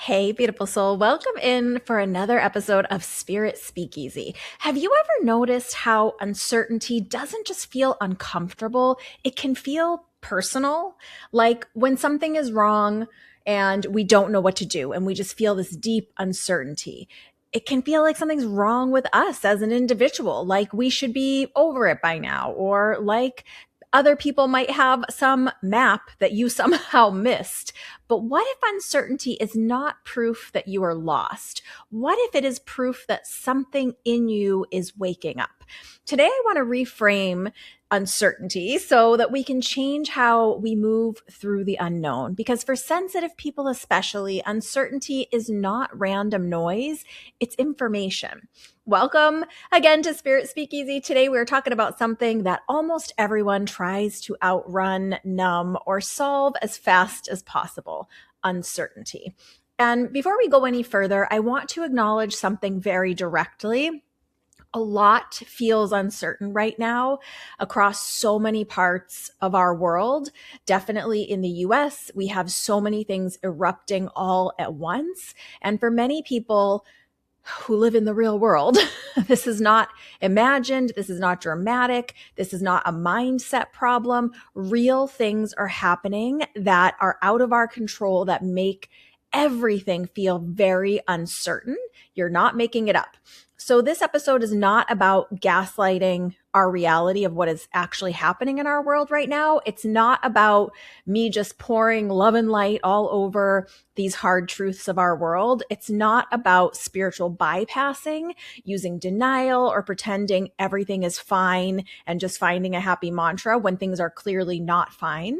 Hey, beautiful soul. Welcome in for another episode of Spirit Speakeasy. Have you ever noticed how uncertainty doesn't just feel uncomfortable? It can feel personal. Like when something is wrong and we don't know what to do and we just feel this deep uncertainty. It can feel like something's wrong with us as an individual, like we should be over it by now, or like other people might have some map that you somehow missed. But what if uncertainty is not proof that you are lost? What if it is proof that something in you is waking up? Today, I want to reframe uncertainty so that we can change how we move through the unknown. Because for sensitive people, especially, uncertainty is not random noise, it's information. Welcome again to Spirit Speakeasy. Today, we're talking about something that almost everyone tries to outrun, numb, or solve as fast as possible: uncertainty. And before we go any further, I want to acknowledge something very directly. A lot feels uncertain right now across so many parts of our world. Definitely in the US, we have so many things erupting all at once. And for many people who live in the real world, this is not imagined. This is not dramatic. This is not a mindset problem. Real things are happening that are out of our control that make everything feel very uncertain. You're not making it up. So this episode is not about gaslighting our reality of what is actually happening in our world right now. It's not about me just pouring love and light all over these hard truths of our world. It's not about spiritual bypassing, using denial, or pretending everything is fine and just finding a happy mantra when things are clearly not fine.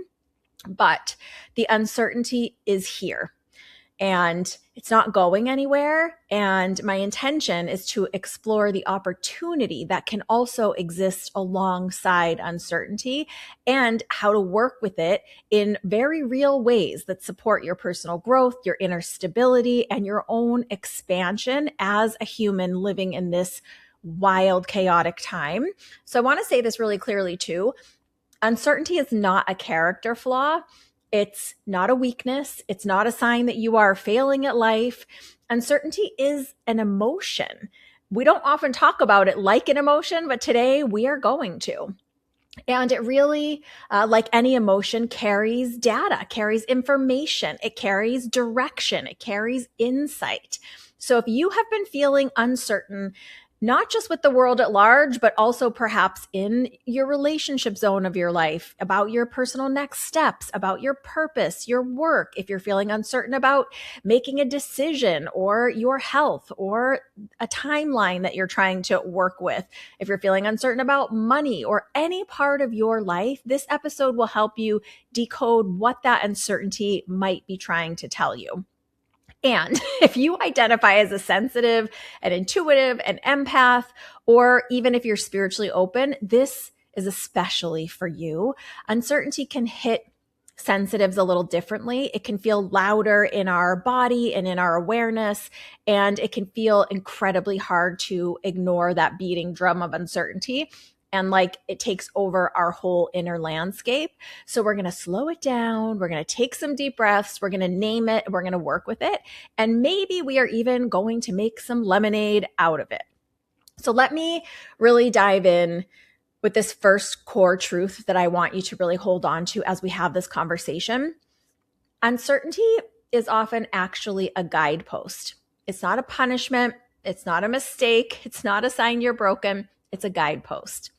But the uncertainty is here. And it's not going anywhere. And my intention is to explore the opportunity that can also exist alongside uncertainty and how to work with it in very real ways that support your personal growth, your inner stability, and your own expansion as a human living in this wild, chaotic time. So I want to say this really clearly too. Uncertainty is not a character flaw. It's not a weakness. It's not a sign that you are failing at life. Uncertainty is an emotion. We don't often talk about it like an emotion, but today we are going to. And it really, like any emotion, carries data, carries information, it carries direction, it carries insight. So if you have been feeling uncertain, not just with the world at large, but also perhaps in your relationship zone of your life, about your personal next steps, about your purpose, your work, if you're feeling uncertain about making a decision or your health or a timeline that you're trying to work with, if you're feeling uncertain about money or any part of your life, this episode will help you decode what that uncertainty might be trying to tell you. And if you identify as a sensitive, an intuitive, an empath, or even if you're spiritually open, this is especially for you. Uncertainty can hit sensitives a little differently. It can feel louder in our body and in our awareness, and it can feel incredibly hard to ignore that beating drum of uncertainty. And like it takes over our whole inner landscape. So we're going to slow it down. We're going to take some deep breaths. We're going to name it. We're going to work with it. And maybe we are even going to make some lemonade out of it. So let me really dive in with this first core truth that I want you to really hold on to as we have this conversation. Uncertainty is often actually a guidepost. It's not a punishment. It's not a mistake. It's not a sign you're broken. It's a guidepost.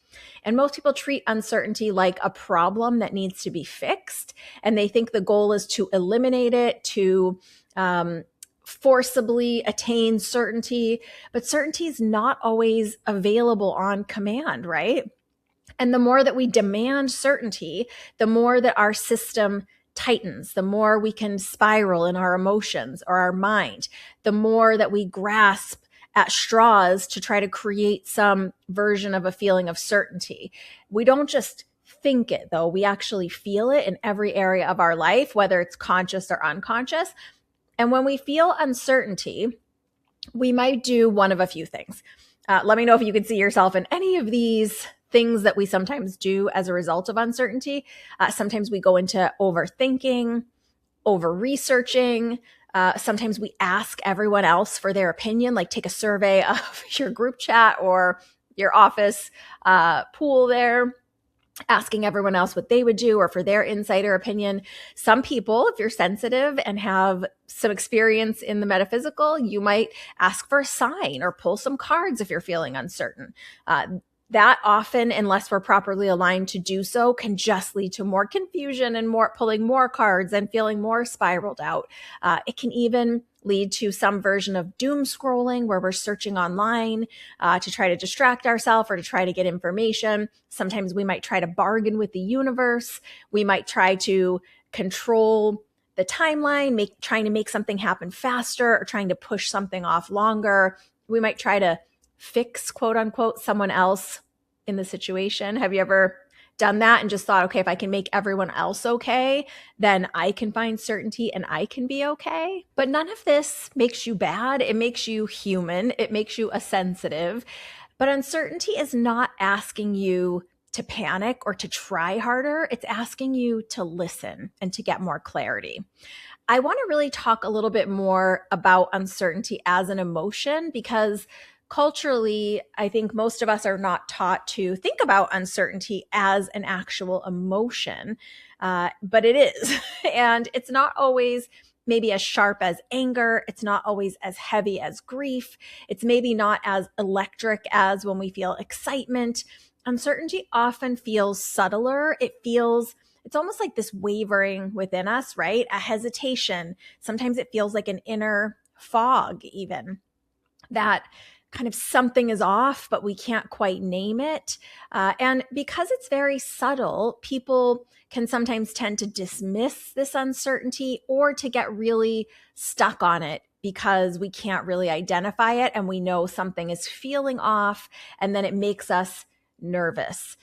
And most people treat uncertainty like a problem that needs to be fixed. And they think the goal is to eliminate it, to forcibly attain certainty. But certainty is not always available on command, right? And the more that we demand certainty, the more that our system tightens, the more we can spiral in our emotions or our mind, the more that we grasp at straws to try to create some version of a feeling of certainty. We don't just think it, though. We actually feel it in every area of our life, whether it's conscious or unconscious. And when we feel uncertainty, we might do one of a few things. Let me know if you can see yourself in any of these things that we sometimes do as a result of uncertainty. Sometimes we go into overthinking, over researching, Sometimes we ask everyone else for their opinion, like take a survey of your group chat or your office pool there, asking everyone else what they would do or for their insider opinion. Some people, if you're sensitive and have some experience in the metaphysical, you might ask for a sign or pull some cards if you're feeling uncertain. That often, unless we're properly aligned to do so, can just lead to more confusion and more pulling more cards and feeling more spiraled out. It can even lead to some version of doom scrolling where we're searching online to try to distract ourselves or to try to get information. Sometimes we might try to bargain with the universe. We might try to control the timeline, trying to make something happen faster or trying to push something off longer. We might try to fix, quote unquote, someone else in the situation. Have you ever done that and just thought, okay, if I can make everyone else okay, then I can find certainty and I can be okay? But none of this makes you bad. It makes you human. It makes you a sensitive. But uncertainty is not asking you to panic or to try harder. It's asking you to listen and to get more clarity. I want to really talk a little bit more about uncertainty as an emotion because culturally, I think most of us are not taught to think about uncertainty as an actual emotion, but it is. And it's not always maybe as sharp as anger. It's not always as heavy as grief. It's maybe not as electric as when we feel excitement. Uncertainty often feels subtler. It's almost like this wavering within us, right? A hesitation. Sometimes it feels like an inner fog, even that kind of something is off, but we can't quite name it. And because it's very subtle, people can sometimes tend to dismiss this uncertainty or to get really stuck on it because we can't really identify it and we know something is feeling off, and then it makes us nervous.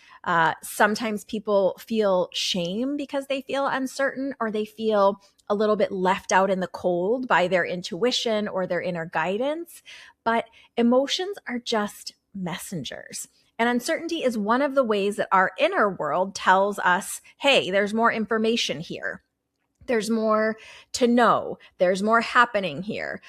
Sometimes people feel shame because they feel uncertain, or they feel a little bit left out in the cold by their intuition or their inner guidance. But emotions are just messengers. And uncertainty is one of the ways that our inner world tells us, hey, there's more information here. There's more to know. There's more happening here.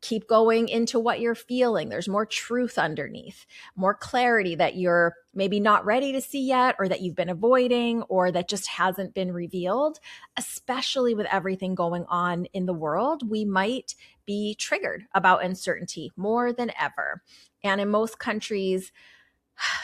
Keep going into what you're feeling. There's more truth underneath, more clarity that you're maybe not ready to see yet, or that you've been avoiding, or that just hasn't been revealed. Especially with everything going on in the world, we might be triggered about uncertainty more than ever. And in most countries,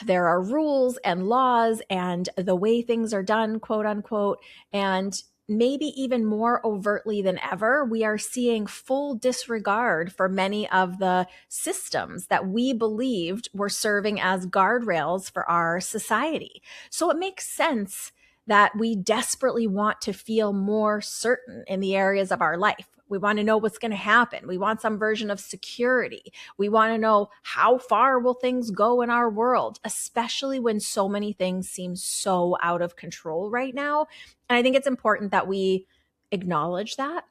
there are rules and laws and the way things are done, quote unquote, and maybe even more overtly than ever, we are seeing full disregard for many of the systems that we believed were serving as guardrails for our society. So it makes sense that we desperately want to feel more certain in the areas of our life. We want to know what's going to happen. We want some version of security. We want to know how far will things go in our world, especially when so many things seem so out of control right now. And I think it's important that we acknowledge that.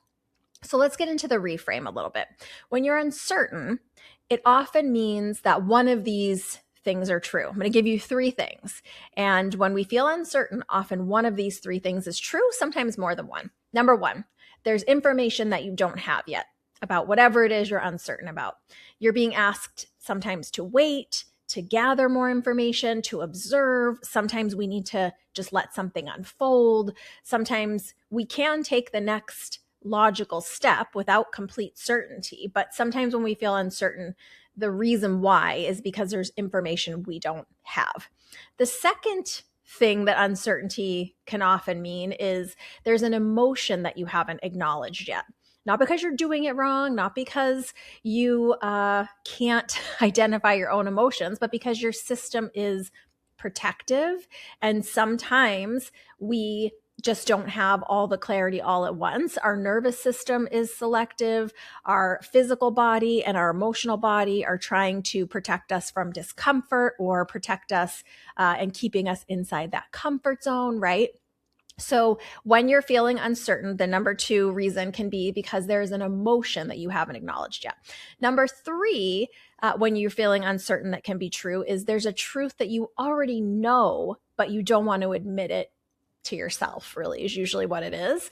So let's get into the reframe a little bit. When you're uncertain, it often means that one of these things are true. I'm going to give you three things. And when we feel uncertain, often one of these three things is true, sometimes more than one. Number one, there's information that you don't have yet about whatever it is you're uncertain about. You're being asked sometimes to wait, to gather more information, to observe. Sometimes we need to just let something unfold. Sometimes we can take the next logical step without complete certainty. But sometimes when we feel uncertain, the reason why is because there's information we don't have. The second thing that uncertainty can often mean is there's an emotion that you haven't acknowledged yet. Not because you're doing it wrong, not because you can't identify your own emotions, but because your system is protective. And sometimes we just don't have all the clarity all at once. Our nervous system is selective. Our physical body and our emotional body are trying to protect us from discomfort or protect us and keeping us inside that comfort zone, right? So when you're feeling uncertain, the number two reason can be because there's an emotion that you haven't acknowledged yet. Number three, when you're feeling uncertain that can be true, is there's a truth that you already know, but you don't want to admit it to yourself, really, is usually what it is.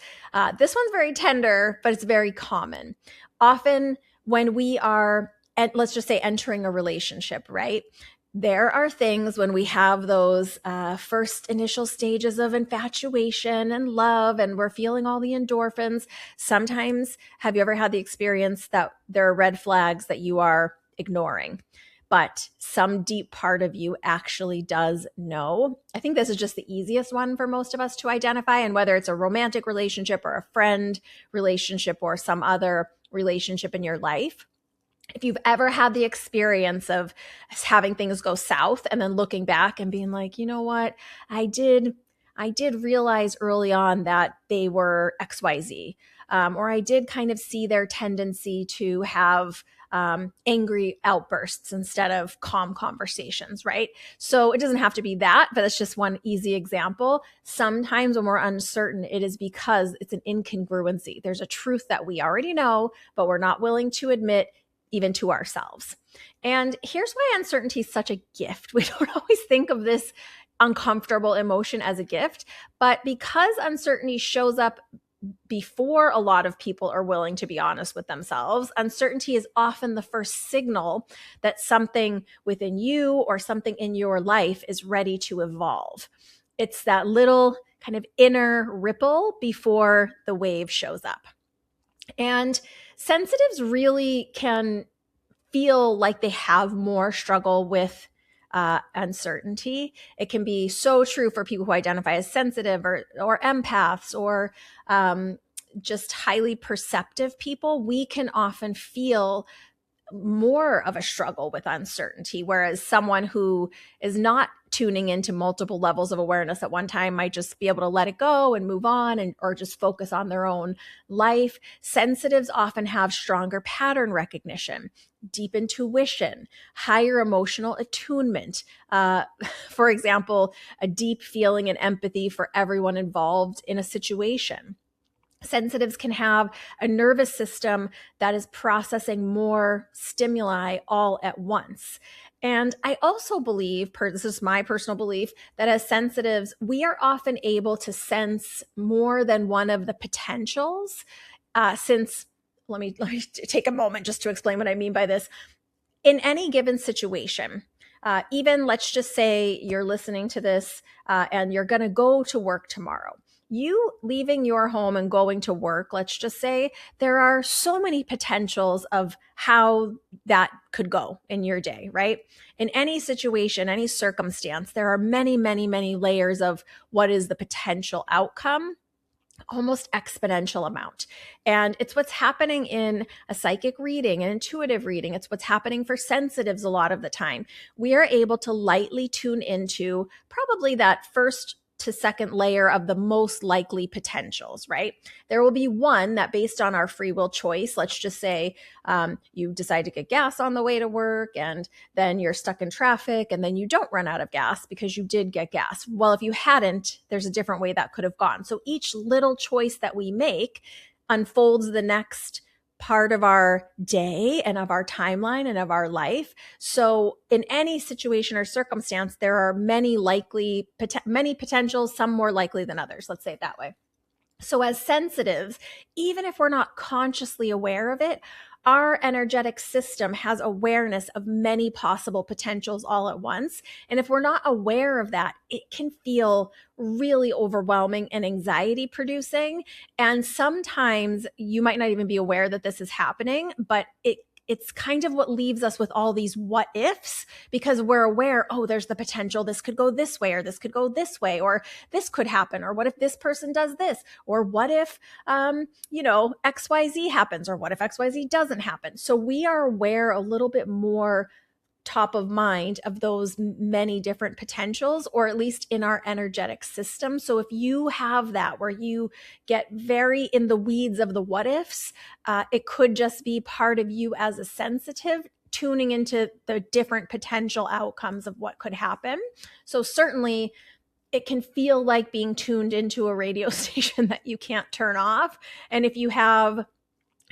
This one's very tender, but it's very common. Often when we are, let's just say, entering a relationship, right? There are things when we have those first initial stages of infatuation and love, and we're feeling all the endorphins. Sometimes, have you ever had the experience that there are red flags that you are ignoring, but some deep part of you actually does know? I think this is just the easiest one for most of us to identify. And whether it's a romantic relationship or a friend relationship or some other relationship in your life, if you've ever had the experience of having things go south and then looking back and being like, you know what, I did realize early on that they were XYZ, or I did kind of see their tendency to have angry outbursts instead of calm conversations, right? So it doesn't have to be that, but it's just one easy example. Sometimes when we're uncertain, it is because it's an incongruency. There's a truth that we already know, but we're not willing to admit even to ourselves. And here's why uncertainty is such a gift. We don't always think of this uncomfortable emotion as a gift, but because uncertainty shows up before a lot of people are willing to be honest with themselves, uncertainty is often the first signal that something within you or something in your life is ready to evolve. It's that little kind of inner ripple before the wave shows up. And sensitives really can feel like they have more struggle with uncertainty. It can be so true for people who identify as sensitive or empaths or just highly perceptive people. We can often feel more of a struggle with uncertainty, whereas someone who is not tuning into multiple levels of awareness at one time might just be able to let it go and move on, and or just focus on their own life. Sensitives often have stronger pattern recognition, deep intuition, higher emotional attunement. For example, a deep feeling and empathy for everyone involved in a situation. Sensitives can have a nervous system that is processing more stimuli all at once. And I also believe, this is my personal belief, that as sensitives, we are often able to sense more than one of the potentials. Since, let me take a moment just to explain what I mean by this. In any given situation, even let's just say you're listening to this and you're going to go to work tomorrow. You leaving your home and going to work, let's just say, there are so many potentials of how that could go in your day, right? In any situation, any circumstance, there are many, many, many layers of what is the potential outcome, almost exponential amount. And it's what's happening in a psychic reading, an intuitive reading. It's what's happening for sensitives a lot of the time. We are able to lightly tune into probably that first to second layer of the most likely potentials, right? There will be one that, based on our free will choice, let's just say you decide to get gas on the way to work, and then you're stuck in traffic, and then you don't run out of gas because you did get gas. Well, if you hadn't, there's a different way that could have gone. So each little choice that we make unfolds the next part of our day and of our timeline and of our life. So in any situation or circumstance, there are many potentials, some more likely than others. Let's say it that way. So as sensitives, even if we're not consciously aware of it, our energetic system has awareness of many possible potentials all at once. And if we're not aware of that, it can feel really overwhelming and anxiety producing. And sometimes you might not even be aware that this is happening, but it's kind of what leaves us with all these what ifs, because we're aware, oh, there's the potential this could go this way, or this could go this way, or this could happen, or what if this person does this, or what if, XYZ happens, or what if XYZ doesn't happen. So we are aware a little bit more top of mind of those many different potentials, or at least in our energetic system. So if you have that where you get very in the weeds of the what ifs, it could just be part of you as a sensitive tuning into the different potential outcomes of what could happen. So certainly it can feel like being tuned into a radio station that you can't turn off. And if you have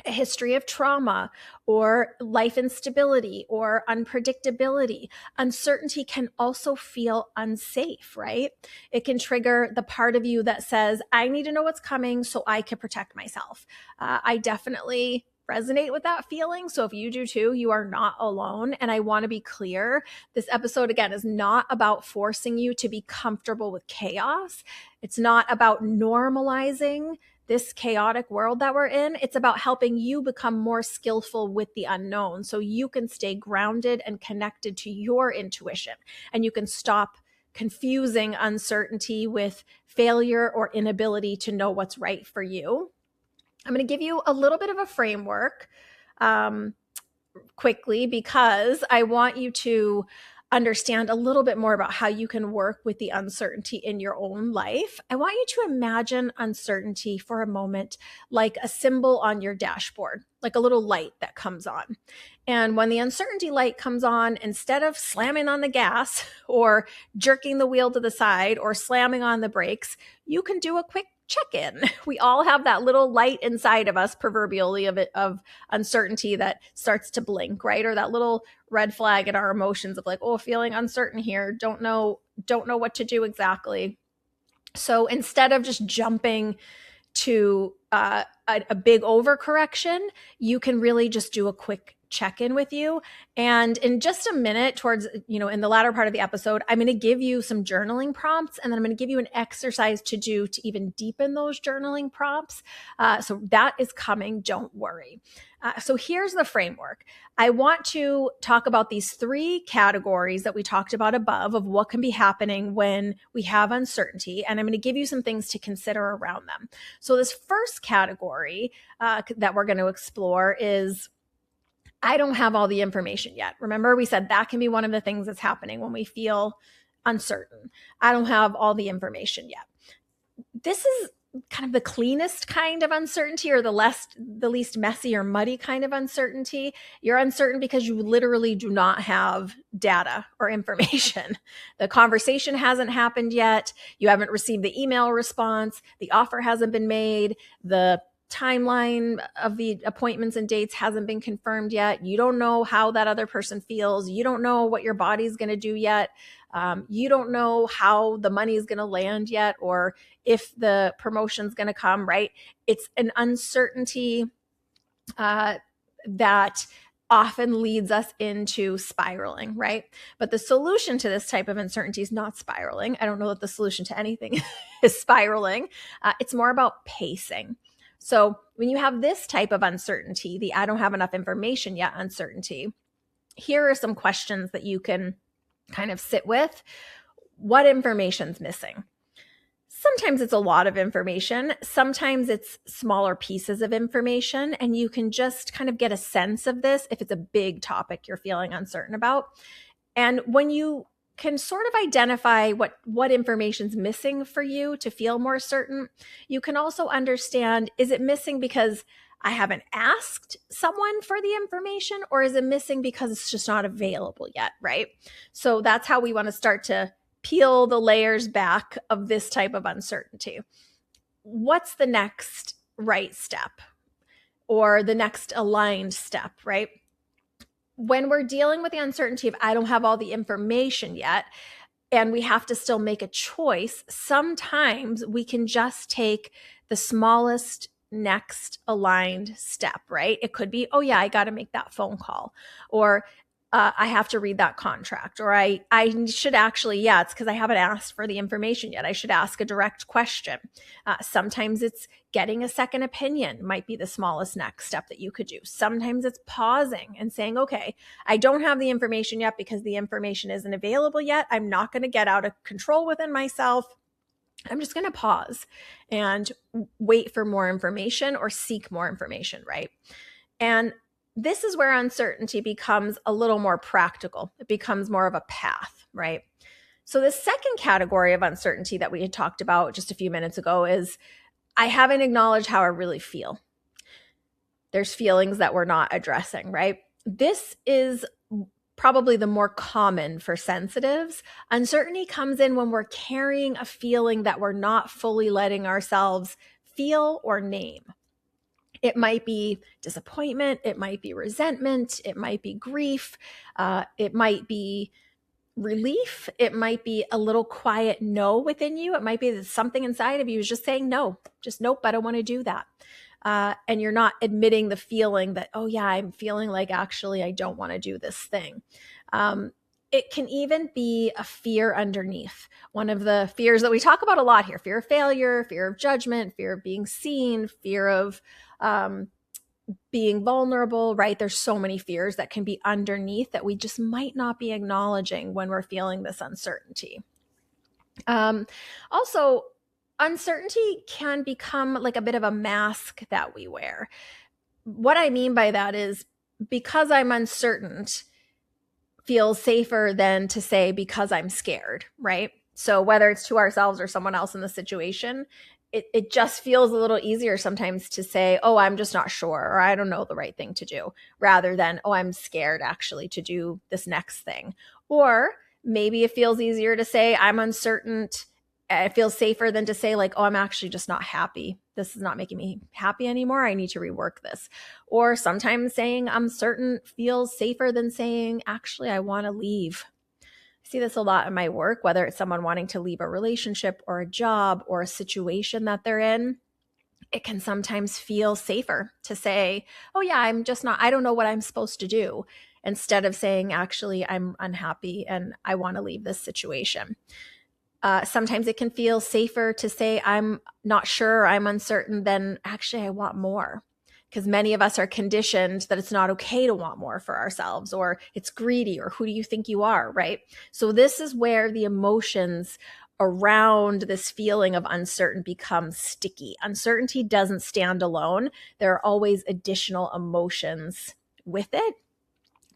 a history of trauma or life instability or unpredictability. Uncertainty can also feel unsafe, right? It can trigger the part of you that says, I need to know what's coming so I can protect myself. I definitely resonate with that feeling. So if you do too, you are not alone. And I want to be clear, this episode, again, is not about forcing you to be comfortable with chaos. It's not about normalizing this chaotic world that we're in. It's about helping you become more skillful with the unknown so you can stay grounded and connected to your intuition, and you can stop confusing uncertainty with failure or inability to know what's right for you. I'm going to give you a little bit of a framework quickly, because I want you to understand a little bit more about how you can work with the uncertainty in your own life. I want you to imagine uncertainty for a moment like a symbol on your dashboard, like a little light that comes on. And when the uncertainty light comes on, instead of slamming on the gas or jerking the wheel to the side or slamming on the brakes, you can do a quick check-in. We all have that little light inside of us, proverbially, of uncertainty that starts to blink, right? Or that little red flag in our emotions of like, oh, feeling uncertain here, don't know what to do exactly. So instead of just jumping to a big overcorrection, you can really just do a quick check-in with you. And in just a minute, towards, in the latter part of the episode, I'm going to give you some journaling prompts, and then I'm going to give you an exercise to do to even deepen those journaling prompts. So that is coming. Don't worry. So here's the framework. I want to talk about these 3 categories that we talked about above of what can be happening when we have uncertainty. And I'm going to give you some things to consider around them. So this first category that we're going to explore is, I don't have all the information yet. Remember, we said that can be one of the things that's happening when we feel uncertain. I don't have all the information yet. This is kind of the cleanest kind of uncertainty, or the least messy or muddy kind of uncertainty. You're uncertain because you literally do not have data or information. The conversation hasn't happened yet. You haven't received the email response. The offer hasn't been made. The timeline of the appointments and dates hasn't been confirmed yet. You don't know how that other person feels. You don't know what your body's going to do yet. You don't know how the money is going to land yet, or if the promotion's going to come, right? It's an uncertainty that often leads us into spiraling, right? But the solution to this type of uncertainty is not spiraling. I don't know that the solution to anything is spiraling. It's more about pacing. So when you have this type of uncertainty, the I don't have enough information yet uncertainty, here are some questions that you can kind of sit with. What information's missing? Sometimes it's a lot of information. Sometimes it's smaller pieces of information, and you can just kind of get a sense of this if it's a big topic you're feeling uncertain about. And when you can sort of identify what information's missing for you to feel more certain, you can also understand, is it missing because I haven't asked someone for the information, or is it missing because it's just not available yet, right? So that's how we want to start to peel the layers back of this type of uncertainty. What's the next right step, or the next aligned step, right? When we're dealing with the uncertainty of I don't have all the information yet, and we have to still make a choice, sometimes we can just take the smallest next aligned step, right? It could be, oh yeah, I got to make that phone call, or I have to read that contract, or I should actually, it's because I haven't asked for the information yet. I should ask a direct question. Sometimes it's getting a second opinion might be the smallest next step that you could do. Sometimes it's pausing and saying, okay, I don't have the information yet because the information isn't available yet. I'm not going to get out of control within myself. I'm just going to pause and wait for more information or seek more information, right? And this is where uncertainty becomes a little more practical. It becomes more of a path, right? So the second category of uncertainty that we had talked about just a few minutes ago is I haven't acknowledged how I really feel. There's feelings that we're not addressing, right? This is probably the more common for sensitives. Uncertainty comes in when we're carrying a feeling that we're not fully letting ourselves feel or name. It might be disappointment, it might be resentment, it might be grief, it might be relief, it might be a little quiet no within you. It might be that something inside of you is just saying no, just nope, I don't want to do that. And you're not admitting the feeling that, oh yeah, I'm feeling like actually I don't want to do this thing. It can even be a fear underneath. One of the fears that we talk about a lot here: fear of failure, fear of judgment, fear of being seen, fear of being vulnerable, right? There's so many fears that can be underneath that we just might not be acknowledging when we're feeling this uncertainty. Also, uncertainty can become like a bit of a mask that we wear. What I mean by that is, because I'm uncertain feels safer than to say because I'm scared, right? So whether it's to ourselves or someone else in the situation, it just feels a little easier sometimes to say, oh, I'm just not sure, or I don't know the right thing to do, rather than, oh, I'm scared actually to do this next thing. Or maybe it feels easier to say, I'm uncertain. It feels safer than to say like, oh, I'm actually just not happy. This is not making me happy anymore. I need to rework this. Or sometimes saying I'm certain feels safer than saying, actually, I want to leave. I see this a lot in my work, whether it's someone wanting to leave a relationship or a job or a situation that they're in. It can sometimes feel safer to say, oh yeah, I don't know what I'm supposed to do, instead of saying, actually, I'm unhappy and I want to leave this situation. Sometimes it can feel safer to say, I'm not sure, I'm uncertain, than actually I want more. Because many of us are conditioned that it's not okay to want more for ourselves, or it's greedy, or who do you think you are, right? So this is where the emotions around this feeling of uncertain become sticky. Uncertainty doesn't stand alone. There are always additional emotions with it,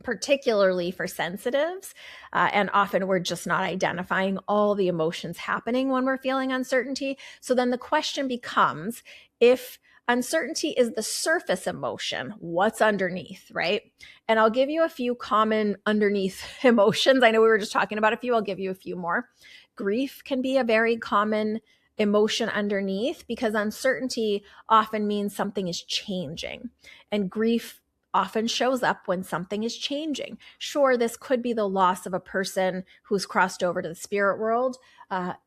particularly for sensitives. And often we're just not identifying all the emotions happening when we're feeling uncertainty. So then the question becomes, if uncertainty is the surface emotion, what's underneath, right? And I'll give you a few common underneath emotions. I know we were just talking about a few. I'll give you a few more. Grief can be a very common emotion underneath, because uncertainty often means something is changing. And grief often shows up when something is changing. Sure, this could be the loss of a person who's crossed over to the spirit world.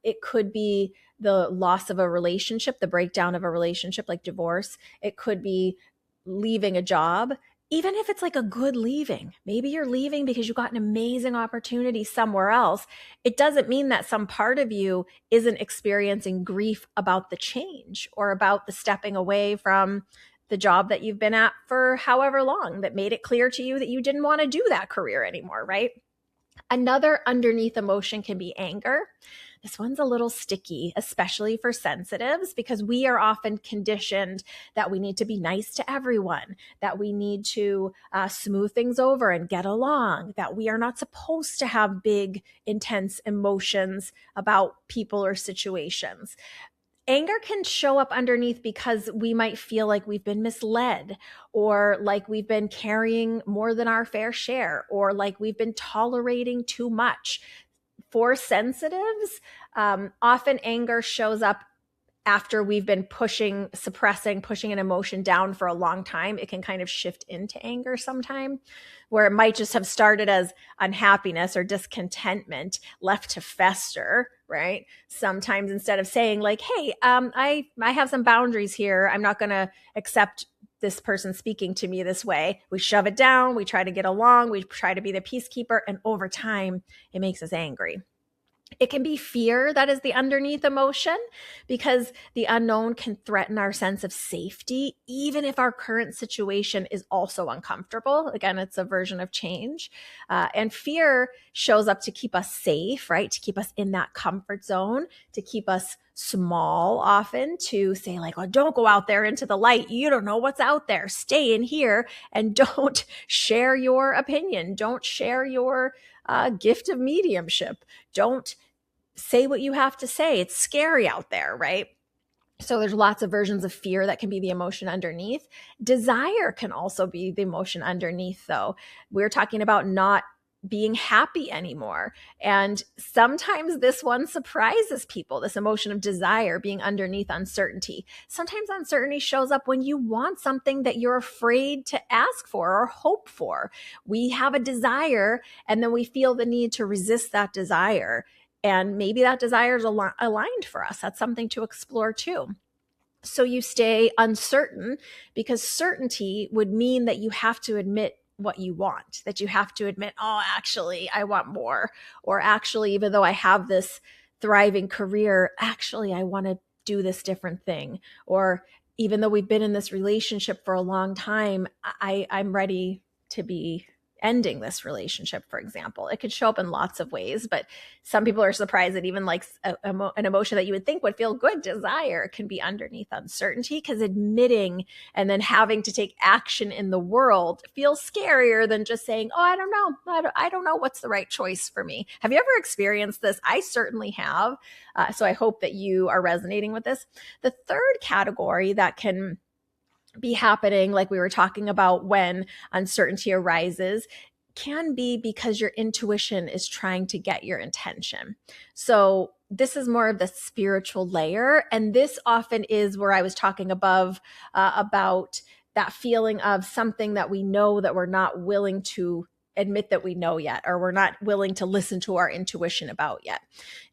It could be the loss of a relationship, the breakdown of a relationship, like divorce. It could be leaving a job, even if it's like a good leaving. Maybe you're leaving because you got an amazing opportunity somewhere else. It doesn't mean that some part of you isn't experiencing grief about the change, or about the stepping away from the job that you've been at for however long, that made it clear to you that you didn't want to do that career anymore, right? Another underneath emotion can be anger. This one's a little sticky, especially for sensitives, because we are often conditioned that we need to be nice to everyone, that we need to smooth things over and get along, that we are not supposed to have big, intense emotions about people or situations. Anger can show up underneath because we might feel like we've been misled, or like we've been carrying more than our fair share, or like we've been tolerating too much. For sensitives, often anger shows up after we've been pushing an emotion down for a long time. It can kind of shift into anger sometime, where it might just have started as unhappiness or discontentment left to fester, right? Sometimes instead of saying like, hey, I have some boundaries here, I'm not going to accept this person speaking to me this way, we shove it down, we try to get along, we try to be the peacekeeper, and over time, it makes us angry. It can be fear that is the underneath emotion, because the unknown can threaten our sense of safety, even if our current situation is also uncomfortable. Again, it's a version of change. And fear shows up to keep us safe, right? To keep us in that comfort zone, to keep us small often, to say like, well, don't go out there into the light. You don't know what's out there. Stay in here and don't share your opinion. Don't share your gift of mediumship. Don't say what you have to say. It's scary out there, right? So there's lots of versions of fear that can be the emotion underneath. Desire can also be the emotion underneath, though. We're talking about not being happy anymore. And sometimes this one surprises people, this emotion of desire being underneath uncertainty. Sometimes uncertainty shows up when you want something that you're afraid to ask for or hope for. We have a desire and then we feel the need to resist that desire. And maybe that desire is aligned for us. That's something to explore too. So you stay uncertain because certainty would mean that you have to admit what you want, that you have to admit, oh, actually, I want more. Or actually, even though I have this thriving career, actually, I want to do this different thing. Or even though we've been in this relationship for a long time, I'm ready to be ending this relationship, for example. It could show up in lots of ways, but some people are surprised that even like an emotion that you would think would feel good, desire, can be underneath uncertainty, because admitting and then having to take action in the world feels scarier than just saying, oh, I don't know. I don't know what's the right choice for me. Have you ever experienced this? I certainly have. So I hope that you are resonating with this. The third category that can be happening, like we were talking about when uncertainty arises, can be because your intuition is trying to get your attention. So this is more of the spiritual layer. And this often is where I was talking above about that feeling of something that we know that we're not willing to admit that we know yet, or we're not willing to listen to our intuition about yet.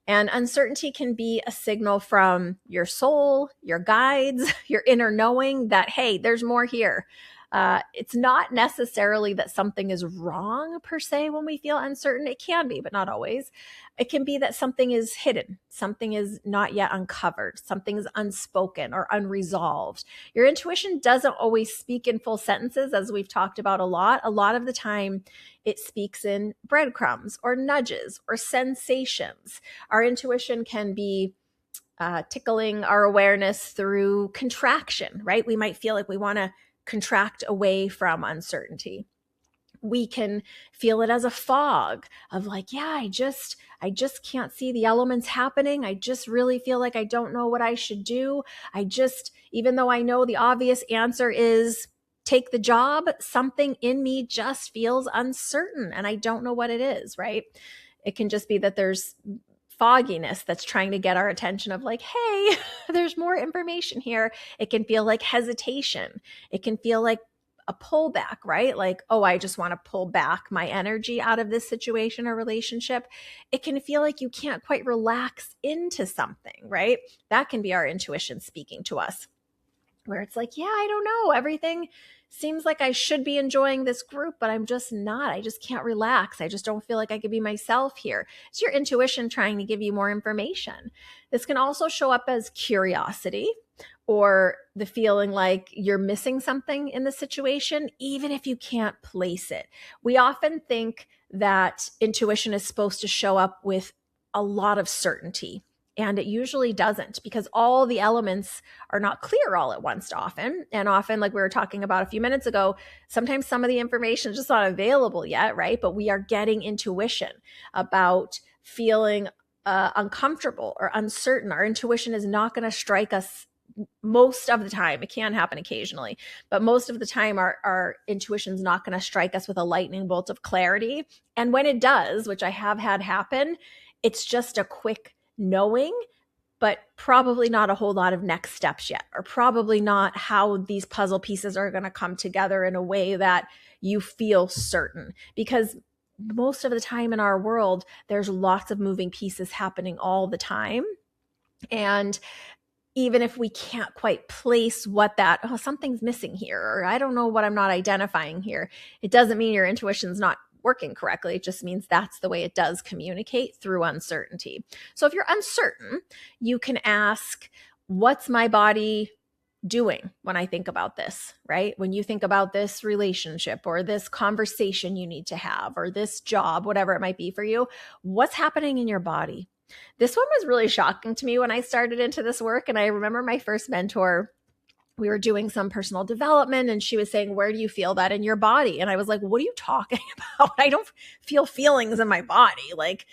And uncertainty can be a signal from your soul, your guides, your inner knowing that, hey, there's more here. It's not necessarily that something is wrong per se when we feel uncertain. It can be, but not always. It can be that something is hidden, something is not yet uncovered, something is unspoken or unresolved. Your intuition doesn't always speak in full sentences, as we've talked about a lot. A lot of the time, it speaks in breadcrumbs or nudges or sensations. Our intuition can be tickling our awareness through contraction, right? We might feel like we want to contract away from uncertainty. We can feel it as a fog of like, yeah, I just can't see the elements happening. I just really feel like I don't know what I should do. Even though I know the obvious answer is take the job, something in me just feels uncertain and I don't know what it is, right? It can just be that there's fogginess that's trying to get our attention of like, hey, there's more information here. It can feel like hesitation. It can feel like a pullback, right? Like, oh, I just want to pull back my energy out of this situation or relationship. It can feel like you can't quite relax into something, right? That can be our intuition speaking to us, where it's like, yeah, I don't know. Everything seems like I should be enjoying this group, but I'm just not. I just can't relax. I just don't feel like I could be myself here. It's your intuition trying to give you more information. This can also show up as curiosity or the feeling like you're missing something in the situation, even if you can't place it. We often think that intuition is supposed to show up with a lot of certainty. And it usually doesn't, because all the elements are not clear all at once often. And often, like we were talking about a few minutes ago, sometimes some of the information is just not available yet, right? But we are getting intuition about feeling uncomfortable or uncertain. Our intuition is not going to strike us most of the time. It can happen occasionally, but most of the time our intuition is not going to strike us with a lightning bolt of clarity. And when it does, which I have had happen, it's just a quick knowing, but probably not a whole lot of next steps yet, or probably not how these puzzle pieces are going to come together in a way that you feel certain. Because most of the time in our world, there's lots of moving pieces happening all the time. And even if we can't quite place what that, oh, something's missing here, or I don't know what I'm not identifying here, it doesn't mean your intuition's not working correctly. It just means that's the way it does communicate through uncertainty. So if you're uncertain, you can ask, what's my body doing when I think about this, right? When you think about this relationship or this conversation you need to have, or this job, whatever it might be for you, what's happening in your body? This one was really shocking to me when I started into this work. And I remember my first mentor, we were doing some personal development and she was saying, where do you feel that in your body? And I was like, what are you talking about? I don't feel feelings in my body. Like,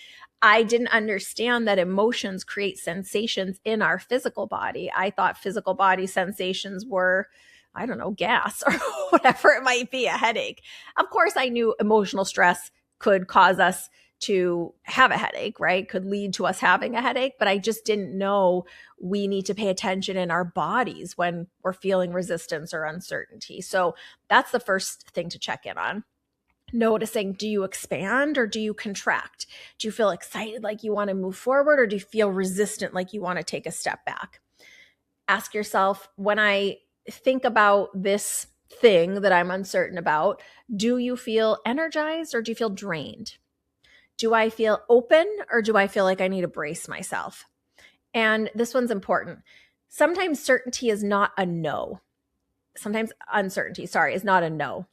I didn't understand that emotions create sensations in our physical body. I thought physical body sensations were, I don't know, gas or whatever it might be, a headache. Of course, I knew emotional stress could cause us to have a headache, right? Could lead to us having a headache. But I just didn't know we need to pay attention in our bodies when we're feeling resistance or uncertainty. So that's the first thing to check in on. Noticing, do you expand or do you contract? Do you feel excited like you want to move forward, or do you feel resistant like you want to take a step back? Ask yourself, when I think about this thing that I'm uncertain about, do you feel energized or do you feel drained? Do I feel open or do I feel like I need to brace myself? And this one's important. Sometimes certainty is not a no. Sometimes uncertainty, is not a no.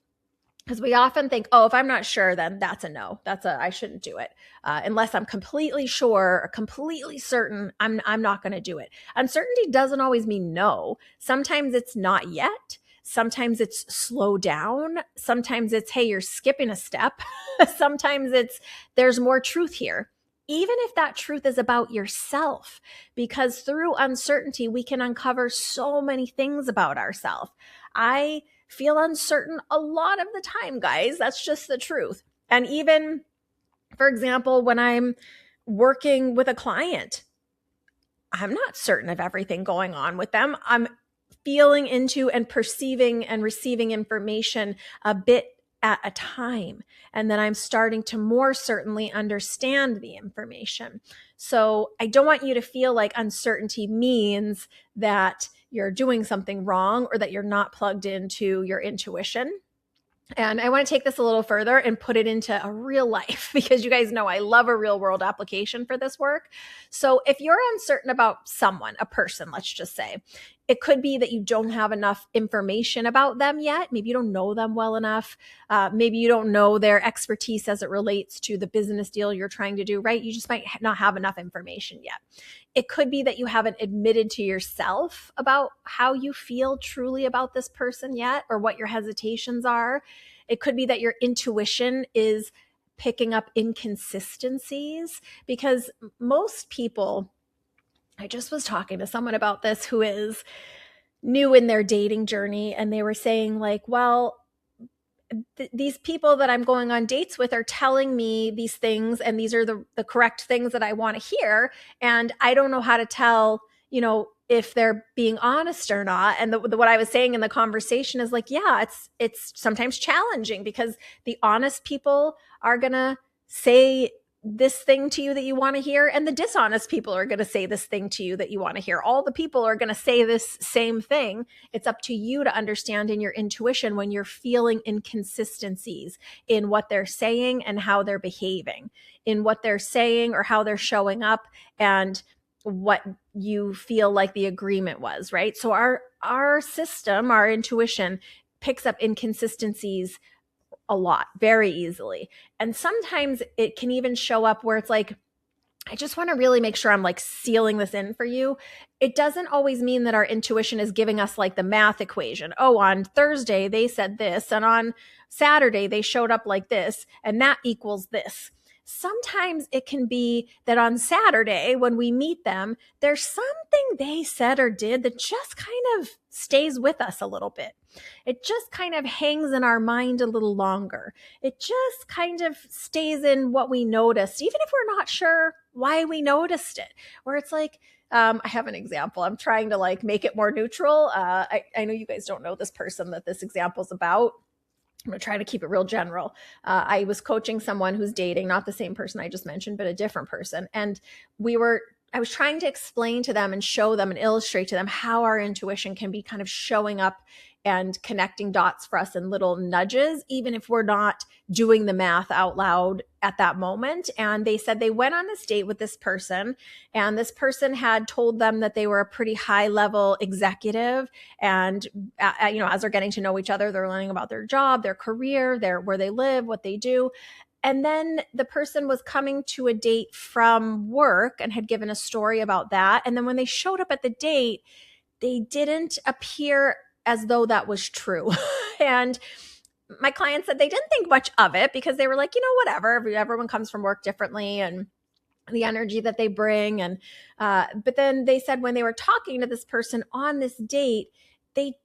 Because we often think, oh, if I'm not sure, then that's a no. I shouldn't do it. Unless I'm completely sure or completely certain, I'm not going to do it. Uncertainty doesn't always mean no. Sometimes it's not yet. Sometimes it's slow down. Sometimes it's, hey, you're skipping a step. Sometimes it's, there's more truth here. Even if that truth is about yourself, because through uncertainty, we can uncover so many things about ourselves. I feel uncertain a lot of the time, guys. That's just the truth. And even, for example, when I'm working with a client, I'm not certain of everything going on with them. I'm feeling into and perceiving and receiving information a bit at a time. And then I'm starting to more certainly understand the information. So I don't want you to feel like uncertainty means that you're doing something wrong or that you're not plugged into your intuition. And I want to take this a little further and put it into a real life, because you guys know I love a real world application for this work. So if you're uncertain about someone, a person, let's just say, it could be that you don't have enough information about them yet. Maybe you don't know them well enough. Maybe you don't know their expertise as it relates to the business deal you're trying to do, right? You just might not have enough information yet. It could be that you haven't admitted to yourself about how you feel truly about this person yet, or what your hesitations are. It could be that your intuition is picking up inconsistencies, because most people, I just was talking to someone about this who is new in their dating journey, and they were saying like, well, these people that I'm going on dates with are telling me these things, and these are the correct things that I want to hear. And I don't know how to tell, if they're being honest or not. And what I was saying in the conversation is like, yeah, it's sometimes challenging, because the honest people are going to say this thing to you that you want to hear, and the dishonest people are going to say this thing to you that you want to hear. All the people are going to say this same thing. It's up to you to understand in your intuition when you're feeling inconsistencies in what they're saying and how they're behaving, in what they're saying or how they're showing up, and what you feel like the agreement was, right? So our system, our intuition picks up inconsistencies a lot, very easily. And sometimes it can even show up where it's like, I just want to really make sure I'm like sealing this in for you. It doesn't always mean that our intuition is giving us like the math equation. Oh, on Thursday they said this, and on Saturday they showed up like this, and that equals this. Sometimes it can be that on Saturday when we meet them, there's something they said or did that just kind of stays with us a little bit. It just kind of hangs in our mind a little longer. It just kind of stays in what we noticed, even if we're not sure why we noticed it. Where it's like, I have an example. I'm trying to like make it more neutral. I know you guys don't know this person that this example is about. I'm going to try to keep it real general. I was coaching someone who's dating, not the same person I just mentioned, but a different person. And I was trying to explain to them and show them and illustrate to them how our intuition can be kind of showing up and connecting dots for us in little nudges, even if we're not doing the math out loud at that moment. And they said they went on this date with this person, and this person had told them that they were a pretty high level executive. And, as they're getting to know each other, they're learning about their job, their career, where they live, what they do. And then the person was coming to a date from work and had given a story about that. And then when they showed up at the date, they didn't appear as though that was true. And my client said they didn't think much of it, because they were like, whatever, everyone comes from work differently, and the energy that they bring. And but then they said when they were talking to this person on this date, it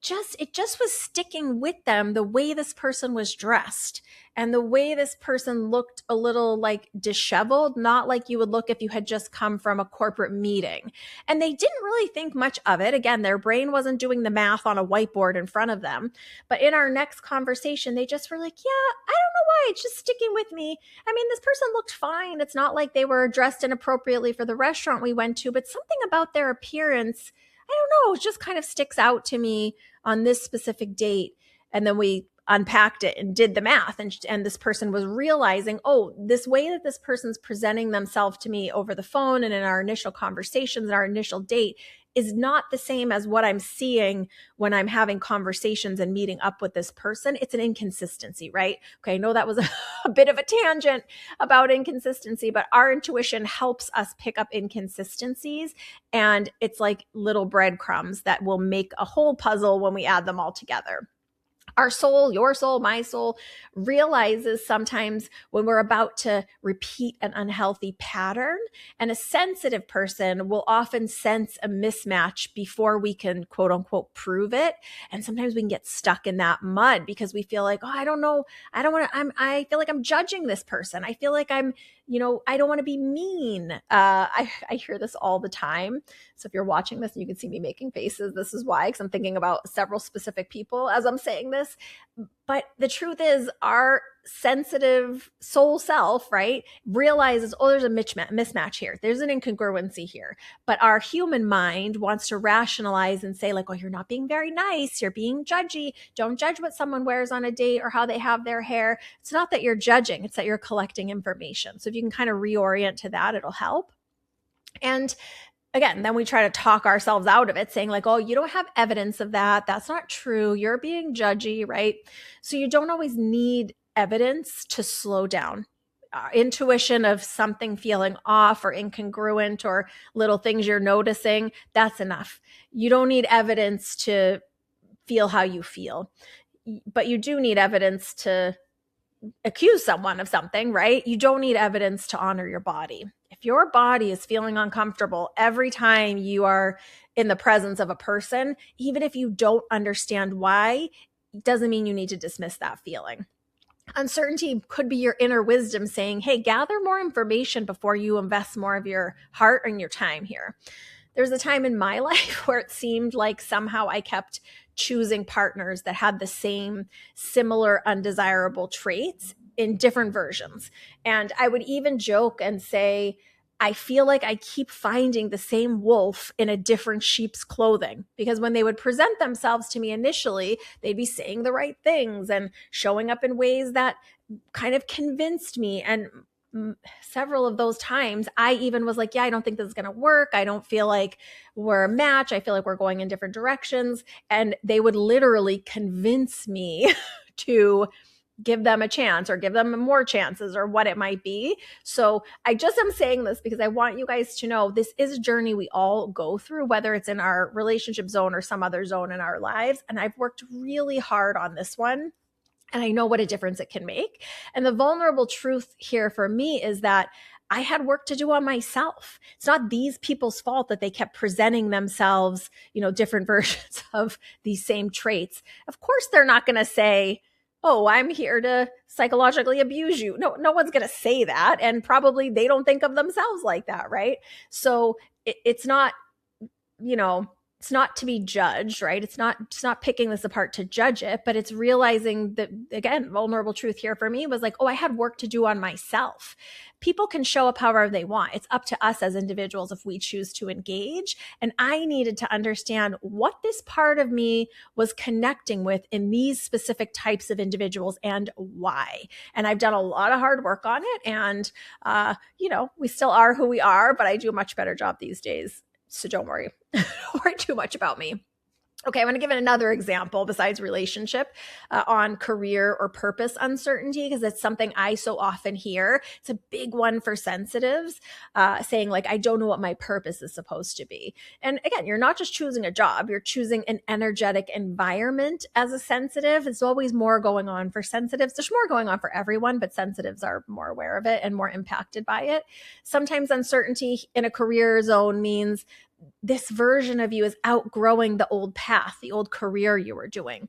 just was sticking with them, the way this person was dressed and the way this person looked a little like disheveled, not like you would look if you had just come from a corporate meeting. And they didn't really think much of it. Again, their brain wasn't doing the math on a whiteboard in front of them. But in our next conversation, they just were like, yeah, I don't know why. It's just sticking with me. I mean, this person looked fine. It's not like they were dressed inappropriately for the restaurant we went to, but something about their appearance, I don't know, it just kind of sticks out to me on this specific date. And then we unpacked it and did the math. And this person was realizing, oh, this way that this person's presenting themselves to me over the phone and in our initial conversations and our initial date is not the same as what I'm seeing when I'm having conversations and meeting up with this person. It's an inconsistency, right? Okay, I know that was a bit of a tangent about inconsistency, but our intuition helps us pick up inconsistencies. And it's like little breadcrumbs that will make a whole puzzle when we add them all together. Our soul, your soul, my soul, realizes sometimes when we're about to repeat an unhealthy pattern, and a sensitive person will often sense a mismatch before we can quote unquote prove it. And sometimes we can get stuck in that mud because we feel like, oh, I don't know. I feel like I'm judging this person. I feel like I'm, I don't want to be mean. I hear this all the time. So if you're watching this and you can see me making faces, this is why, because I'm thinking about several specific people as I'm saying this. But the truth is, our sensitive soul self, right, realizes, oh, there's a mismatch here. There's an incongruency here. But our human mind wants to rationalize and say, like, oh, you're not being very nice. You're being judgy. Don't judge what someone wears on a date or how they have their hair. It's not that you're judging. It's that you're collecting information. So if you can kind of reorient to that, it'll help. And again, then we try to talk ourselves out of it, saying like, oh, you don't have evidence of that. That's not true. You're being judgy, right? So you don't always need evidence to slow down. Intuition of something feeling off or incongruent or little things you're noticing, that's enough. You don't need evidence to feel how you feel, but you do need evidence to accuse someone of something, right? You don't need evidence to honor your body. If your body is feeling uncomfortable every time you are in the presence of a person, even if you don't understand why, it doesn't mean you need to dismiss that feeling. Uncertainty could be your inner wisdom saying, hey, gather more information before you invest more of your heart and your time here. There's a time in my life where it seemed like somehow I kept choosing partners that had the same similar undesirable traits in different versions. And I would even joke and say, I feel like I keep finding the same wolf in a different sheep's clothing, because when they would present themselves to me initially, they'd be saying the right things and showing up in ways that kind of convinced me. And several of those times, I even was like, yeah, I don't think this is going to work. I don't feel like we're a match. I feel like we're going in different directions. And they would literally convince me to give them a chance or give them more chances or what it might be. So I just am saying this because I want you guys to know this is a journey we all go through, whether it's in our relationship zone or some other zone in our lives. And I've worked really hard on this one. And I know what a difference it can make. And the vulnerable truth here for me is that I had work to do on myself. It's not these people's fault that they kept presenting themselves, different versions of these same traits. Of course, they're not going to say, oh, I'm here to psychologically abuse you. No one's going to say that. And probably they don't think of themselves like that, right? So it's not, it's not to be judged, right? It's not picking this apart to judge it, but it's realizing that, again, vulnerable truth here for me was like, oh, I had work to do on myself. People can show up however they want. It's up to us as individuals if we choose to engage. And I needed to understand what this part of me was connecting with in these specific types of individuals and why. And I've done a lot of hard work on it. And, we still are who we are, but I do a much better job these days. So don't worry. Don't worry too much about me. Okay, I'm going to give another example besides relationship on career or purpose uncertainty, because it's something I so often hear. It's a big one for sensitives, saying like, I don't know what my purpose is supposed to be. And again, you're not just choosing a job, you're choosing an energetic environment as a sensitive. There's always more going on for sensitives. There's more going on for everyone, but sensitives are more aware of it and more impacted by it. Sometimes uncertainty in a career zone means this version of you is outgrowing the old path, the old career you were doing.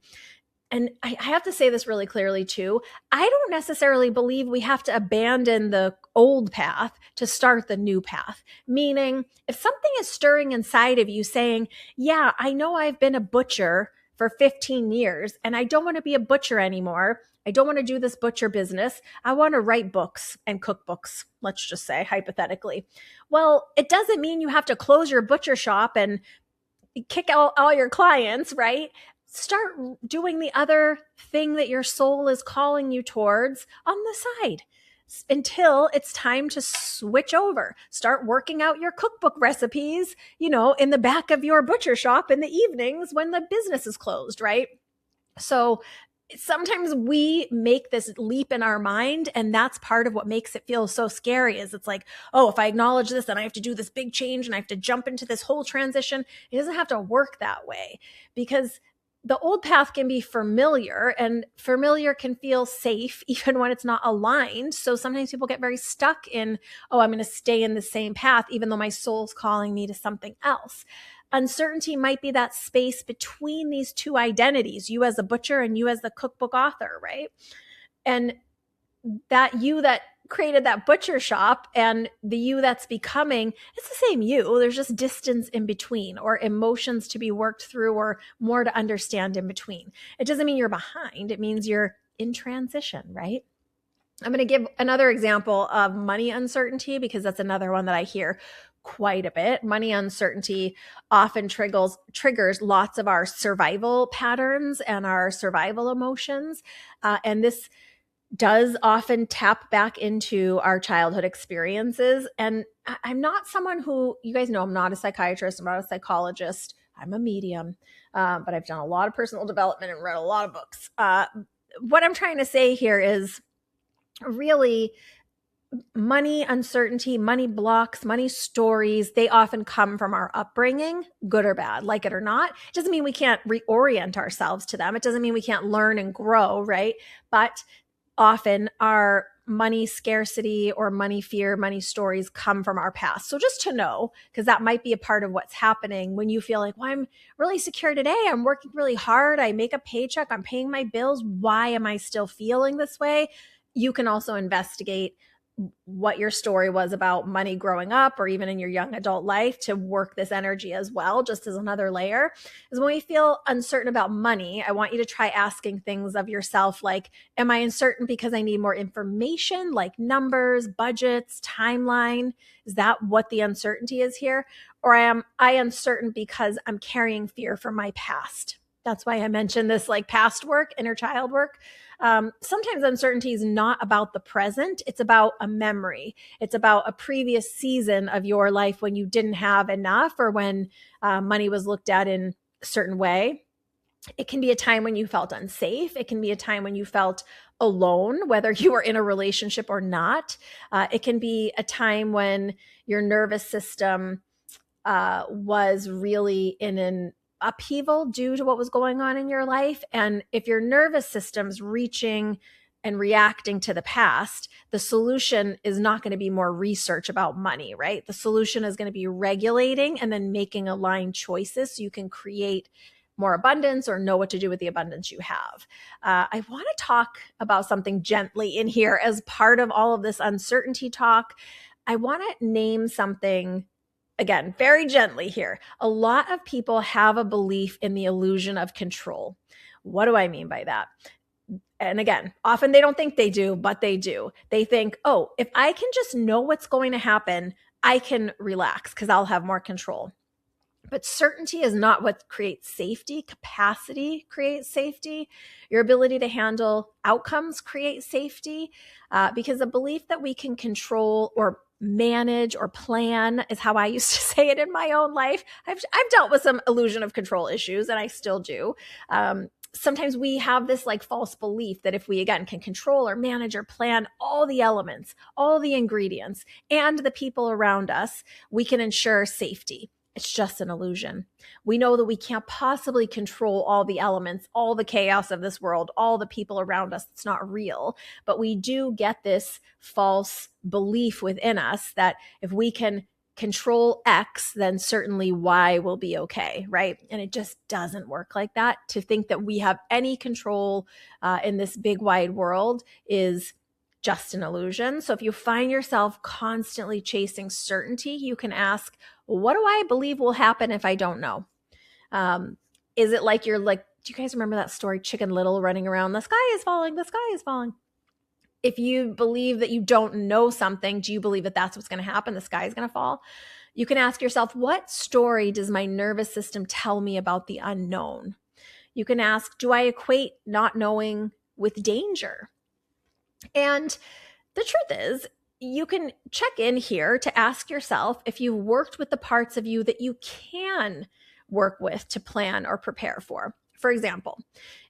And I have to say this really clearly too. I don't necessarily believe we have to abandon the old path to start the new path. Meaning, if something is stirring inside of you saying, yeah, I know I've been a butcher for 15 years and I don't want to be a butcher anymore. I don't want to do this butcher business. I want to write books and cookbooks, let's just say, hypothetically. Well, it doesn't mean you have to close your butcher shop and kick out all your clients, right? Start doing the other thing that your soul is calling you towards on the side until it's time to switch over. Start working out your cookbook recipes, in the back of your butcher shop in the evenings when the business is closed, right? So sometimes we make this leap in our mind, and that's part of what makes it feel so scary. Is it's like, oh, if I acknowledge this, then I have to do this big change and I have to jump into this whole transition. It doesn't have to work that way, because the old path can be familiar, and familiar can feel safe even when it's not aligned. So sometimes people get very stuck in, oh, I'm going to stay in the same path even though my soul's calling me to something else. Uncertainty might be that space between these two identities, you as a butcher and you as the cookbook author, right? And that you that created that butcher shop and the you that's becoming, it's the same you. There's just distance in between, or emotions to be worked through, or more to understand in between. It doesn't mean you're behind. It means you're in transition, right? I'm going to give another example of money uncertainty, because that's another one that I hear quite a bit. Money uncertainty often triggers lots of our survival patterns and our survival emotions. And this does often tap back into our childhood experiences. And I'm not someone who, you guys know, I'm not a psychiatrist, I'm not a psychologist, I'm a medium, but I've done a lot of personal development and read a lot of books. What I'm trying to say here is really, money uncertainty, money blocks, money stories, they often come from our upbringing, good or bad, like it or not. It doesn't mean we can't reorient ourselves to them. It doesn't mean we can't learn and grow, right? But often our money scarcity or money fear, money stories come from our past. So just to know, because that might be a part of what's happening when you feel like, well, I'm really secure today. I'm working really hard. I make a paycheck. I'm paying my bills. Why am I still feeling this way? You can also investigate what your story was about money growing up, or even in your young adult life, to work this energy as well, just as another layer. Is when we feel uncertain about money, I want you to try asking things of yourself like, am I uncertain because I need more information, like numbers, budgets, timeline? Is that what the uncertainty is here? Or am I uncertain because I'm carrying fear from my past? That's why I mentioned this, like past work, inner child work. Sometimes uncertainty is not about the present. It's about a memory. It's about a previous season of your life when you didn't have enough, or when money was looked at in a certain way. It can be a time when you felt unsafe. It can be a time when you felt alone, whether you were in a relationship or not. It can be a time when your nervous system was really in an upheaval due to what was going on in your life. And if your nervous system's reaching and reacting to the past, the solution is not going to be more research about money, right? The solution is going to be regulating and then making aligned choices so you can create more abundance, or know what to do with the abundance you have. I want to talk about something gently in here as part of all of this uncertainty talk. I want to name something, again, very gently here. A lot of people have a belief in the illusion of control. What do I mean by that? And again, often they don't think they do, but they do. They think, oh, if I can just know what's going to happen, I can relax because I'll have more control. But certainty is not what creates safety. Capacity creates safety. Your ability to handle outcomes creates safety, because the belief that we can control or manage or plan is how I used to say it in my own life. I've dealt with some illusion of control issues, and I still do. Sometimes we have this like false belief that if we, again, can control or manage or plan all the elements, all the ingredients, and the people around us, we can ensure safety. It's just an illusion. We know that we can't possibly control all the elements, all the chaos of this world, all the people around us. It's not real. But we do get this false belief within us that if we can control X, then certainly Y will be okay, right? And it just doesn't work like that. To think that we have any control in this big wide world is just an illusion. So if you find yourself constantly chasing certainty, you can ask, what do I believe will happen if I don't know? Is it like do you guys remember that story, Chicken Little running around, the sky is falling, the sky is falling? If you believe that you don't know something, do you believe that that's what's going to happen? The sky is going to fall? You can ask yourself, what story does my nervous system tell me about the unknown? You can ask, do I equate not knowing with danger? And the truth is, you can check in here to ask yourself if you've worked with the parts of you that you can work with to plan or prepare for. For example,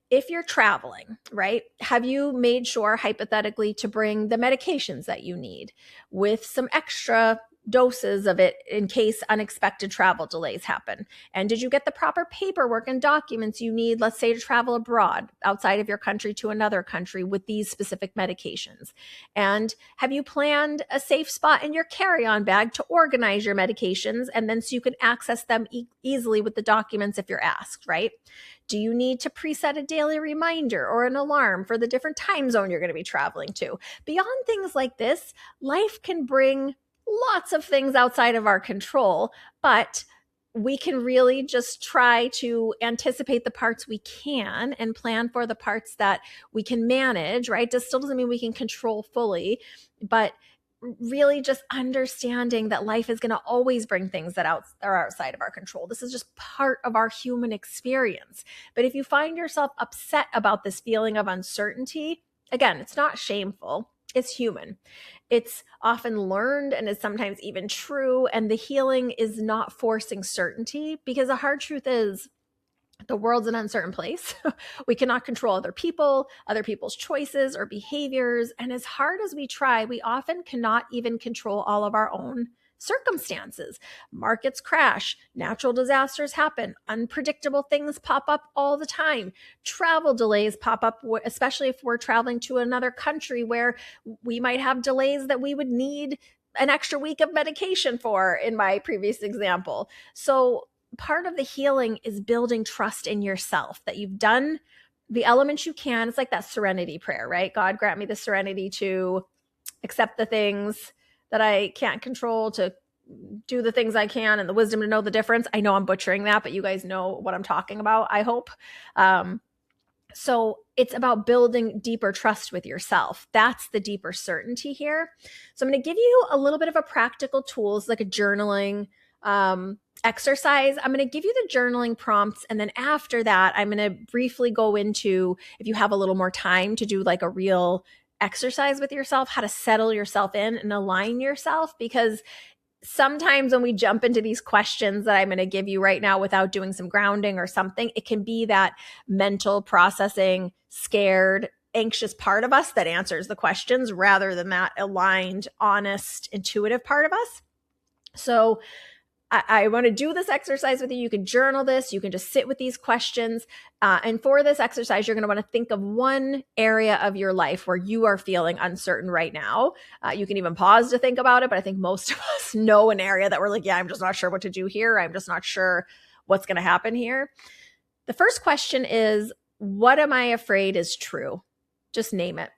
if you're traveling, right, have you made sure hypothetically to bring the medications that you need with some extra doses of it in case unexpected travel delays happen? And did you get the proper paperwork and documents you need, let's say, to travel abroad outside of your country to another country with these specific medications? And have you planned a safe spot in your carry-on bag to organize your medications, and then so you can access them easily with the documents if you're asked, right? Do you need to preset a daily reminder or an alarm for the different time zone you're going to be traveling to? Beyond things like this, life can bring lots of things outside of our control, but we can really just try to anticipate the parts we can and plan for the parts that we can manage, right? This still doesn't mean we can control fully, but really just understanding that life is going to always bring things that are outside of our control. This is just part of our human experience. But if you find yourself upset about this feeling of uncertainty, again, it's not shameful. It's human. It's often learned and is sometimes even true. And the healing is not forcing certainty, because the hard truth is the world's an uncertain place. We cannot control other people, other people's choices or behaviors. And as hard as we try, we often cannot even control all of our own circumstances. Markets crash, natural disasters happen, unpredictable things pop up all the time. Travel delays pop up, especially if we're traveling to another country where we might have delays that we would need an extra week of medication for, in my previous example. So part of the healing is building trust in yourself that you've done the elements you can. It's like that serenity prayer, right? God, grant me the serenity to accept the things that I can't control, to do the things I can, and the wisdom to know the difference. I know I'm butchering that, but you guys know what I'm talking about, I hope. So it's about building deeper trust with yourself. That's the deeper certainty here. So I'm going to give you a little bit of a practical tools, like a journaling exercise. I'm going to give you the journaling prompts. And then after that, I'm going to briefly go into, if you have a little more time to do like a real exercise with yourself, how to settle yourself in and align yourself. Because sometimes when we jump into these questions that I'm going to give you right now without doing some grounding or something, it can be that mental processing, scared, anxious part of us that answers the questions rather than that aligned, honest, intuitive part of us. So I want to do this exercise with you. You can journal this. You can just sit with these questions. And for this exercise, you're going to want to think of one area of your life where you are feeling uncertain right now. You can even pause to think about it. But I think most of us know an area that we're like, yeah, I'm just not sure what to do here. I'm just not sure what's going to happen here. The first question is, what am I afraid is true? Just name it.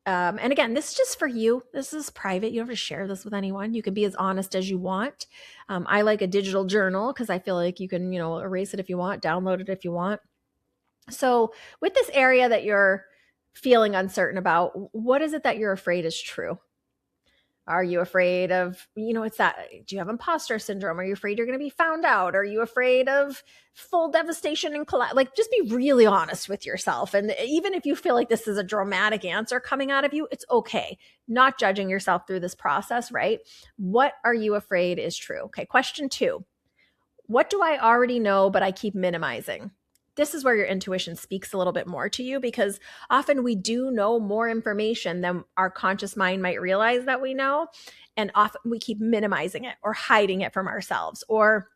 And again, this is just for you. This is private. You don't have to share this with anyone. You can be as honest as you want. I like a digital journal because I feel like you can, erase it if you want, download it if you want. So with this area that you're feeling uncertain about, what is it that you're afraid is true? Are you afraid of, it's that, do you have imposter syndrome? Are you afraid you're going to be found out? Are you afraid of full devastation and collapse? Like, just be really honest with yourself. And even if you feel like this is a dramatic answer coming out of you, it's okay. Not judging yourself through this process, right? What are you afraid is true? Okay. Question 2, what do I already know, but I keep minimizing? This is where your intuition speaks a little bit more to you, because often we do know more information than our conscious mind might realize that we know. And often we keep minimizing it or hiding it from ourselves, or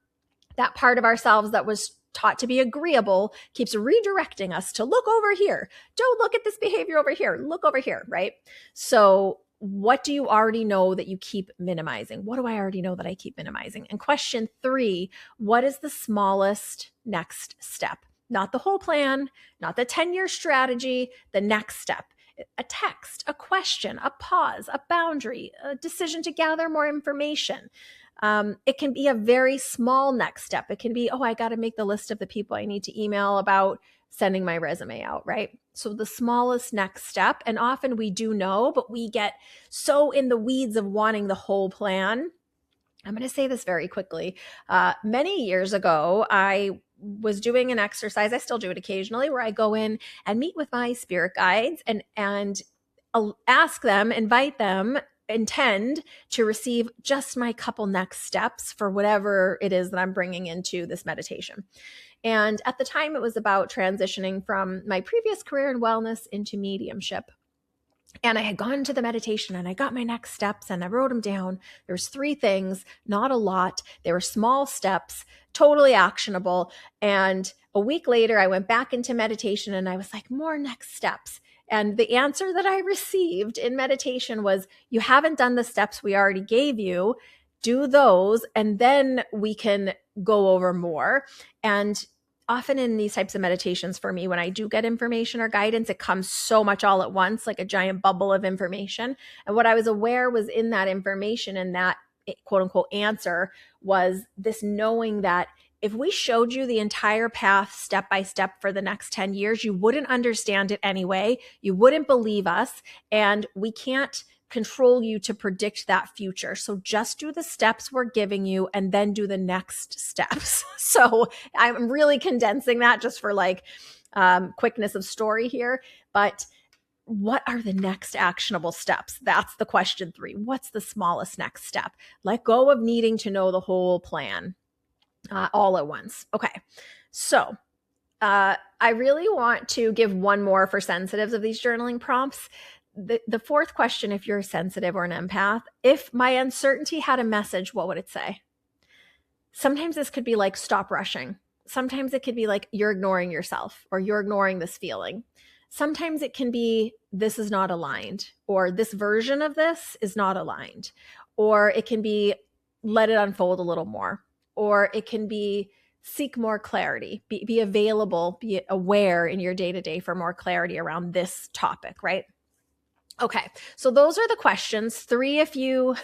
that part of ourselves that was taught to be agreeable keeps redirecting us to look over here. Don't look at this behavior over here. Look over here, right? So what do you already know that you keep minimizing? What do I already know that I keep minimizing? And question 3, what is the smallest next step? Not the whole plan, not the 10-year strategy, the next step. A text, a question, a pause, a boundary, a decision to gather more information. It can be a very small next step. It can be, oh, I got to make the list of the people I need to email about sending my resume out, right? So the smallest next step, and often we do know, but we get so in the weeds of wanting the whole plan. I'm going to say this very quickly. Many years ago, I was doing an exercise. I still do it occasionally, where I go in and meet with my spirit guides and ask them, invite them, intend to receive just my couple next steps for whatever it is that I'm bringing into this meditation. And at the time, it was about transitioning from my previous career in wellness into mediumship. And I had gone to the meditation and I got my next steps and I wrote them down. There's 3 things, not a lot. They were small steps, totally actionable. And a week later, I went back into meditation and I was like, more next steps. And the answer that I received in meditation was, you haven't done the steps we already gave you. Do those, and then we can go over more. And often in these types of meditations, for me, when I do get information or guidance, it comes so much all at once, like a giant bubble of information. And what I was aware was in that information and that quote unquote answer was this knowing that if we showed you the entire path step by step for the next 10 years, you wouldn't understand it anyway. You wouldn't believe us. And we can't control you to predict that future. So just do the steps we're giving you and then do the next steps. So I'm really condensing that just for like quickness of story here. But what are the next actionable steps? That's the question 3. What's the smallest next step? Let go of needing to know the whole plan all at once. Okay. So I really want to give one more for sensitives of these journaling prompts. The 4th question, if you're sensitive or an empath, if my uncertainty had a message, what would it say? Sometimes this could be like, stop rushing. Sometimes it could be like, you're ignoring yourself, or you're ignoring this feeling. Sometimes it can be, this is not aligned, or this version of this is not aligned. Or it can be, let it unfold a little more. Or it can be, seek more clarity, be available, be aware in your day-to-day for more clarity around this topic, right? Okay, so those are the questions. 3 if you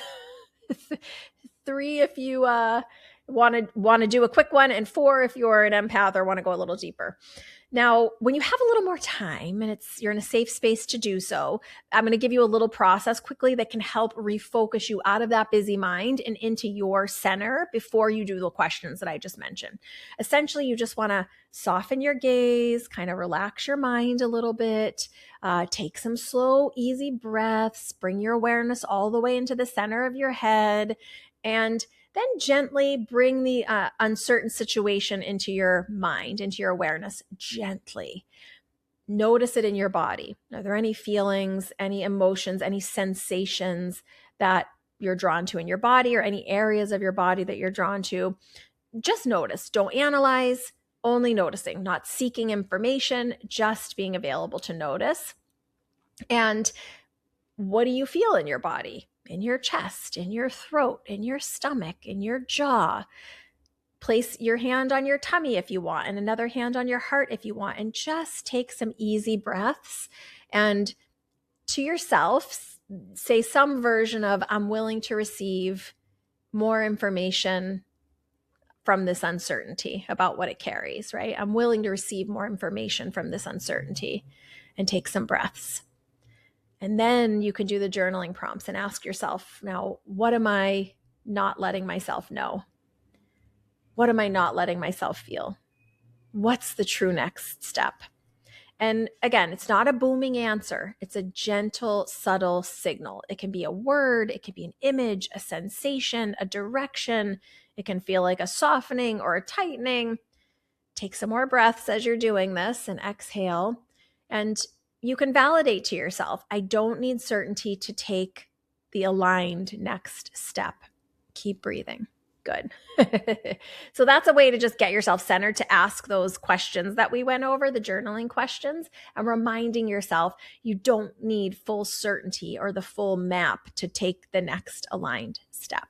want to do a quick one, and 4 if you're an empath or want to go a little deeper. Now, when you have a little more time and you're in a safe space to do so, I'm going to give you a little process quickly that can help refocus you out of that busy mind and into your center before you do the questions that I just mentioned. Essentially, you just want to soften your gaze, kind of relax your mind a little bit, take some slow, easy breaths, bring your awareness all the way into the center of your head, and then gently bring the uncertain situation into your mind, into your awareness, gently. Notice it in your body. Are there any feelings, any emotions, any sensations that you're drawn to in your body, or any areas of your body that you're drawn to? Just notice. Don't analyze, only noticing, not seeking information, just being available to notice. And what do you feel in your body? In your chest, in your throat, in your stomach, in your jaw. Place your hand on your tummy if you want, and another hand on your heart if you want, and just take some easy breaths. And to yourself, say some version of, I'm willing to receive more information from this uncertainty about what it carries, right? I'm willing to receive more information from this uncertainty, and take some breaths. And then you can do the journaling prompts and ask yourself, now, what am I not letting myself know? What am I not letting myself feel? What's the true next step? And again, it's not a booming answer. It's a gentle, subtle signal. It can be a word, it can be an image, a sensation, a direction. It can feel like a softening or a tightening. Take some more breaths as you're doing this and exhale. And you can validate to yourself, I don't need certainty to take the aligned next step. Keep breathing. Good. So that's a way to just get yourself centered, to ask those questions that we went over, the journaling questions, and reminding yourself you don't need full certainty or the full map to take the next aligned step.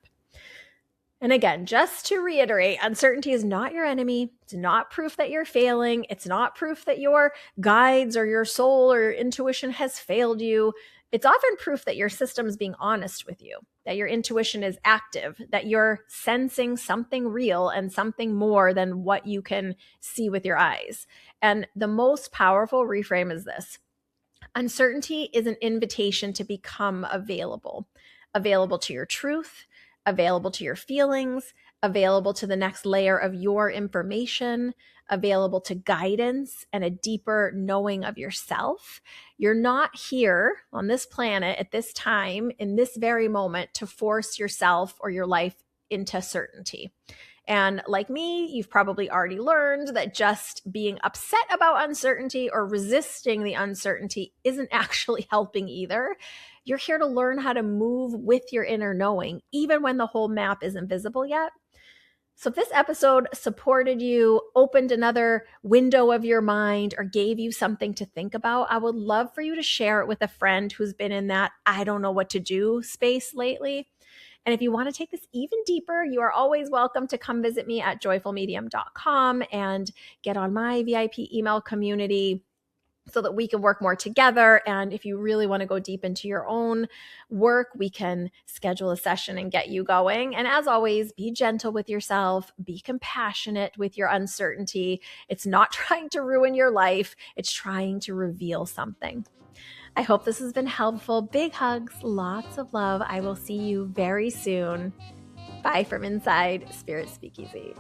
And again, just to reiterate, uncertainty is not your enemy. It's not proof that you're failing. It's not proof that your guides or your soul or your intuition has failed you. It's often proof that your system is being honest with you, that your intuition is active, that you're sensing something real and something more than what you can see with your eyes. And the most powerful reframe is this: uncertainty is an invitation to become available, available to your truth, available to your feelings, available to the next layer of your information, available to guidance and a deeper knowing of yourself. You're not here on this planet at this time, in this very moment, to force yourself or your life into certainty. And like me, you've probably already learned that just being upset about uncertainty or resisting the uncertainty isn't actually helping either. You're here to learn how to move with your inner knowing, even when the whole map isn't visible yet. So if this episode supported you, opened another window of your mind, or gave you something to think about, I would love for you to share it with a friend who's been in that I don't know what to do space lately. And if you want to take this even deeper, you are always welcome to come visit me at joyfulmedium.com and get on my VIP email community so that we can work more together. And if you really want to go deep into your own work, we can schedule a session and get you going. And as always, be gentle with yourself, be compassionate with your uncertainty. It's not trying to ruin your life, it's trying to reveal something. I hope this has been helpful. Big hugs, lots of love. I will see you very soon. Bye from inside Spirit Speakeasy.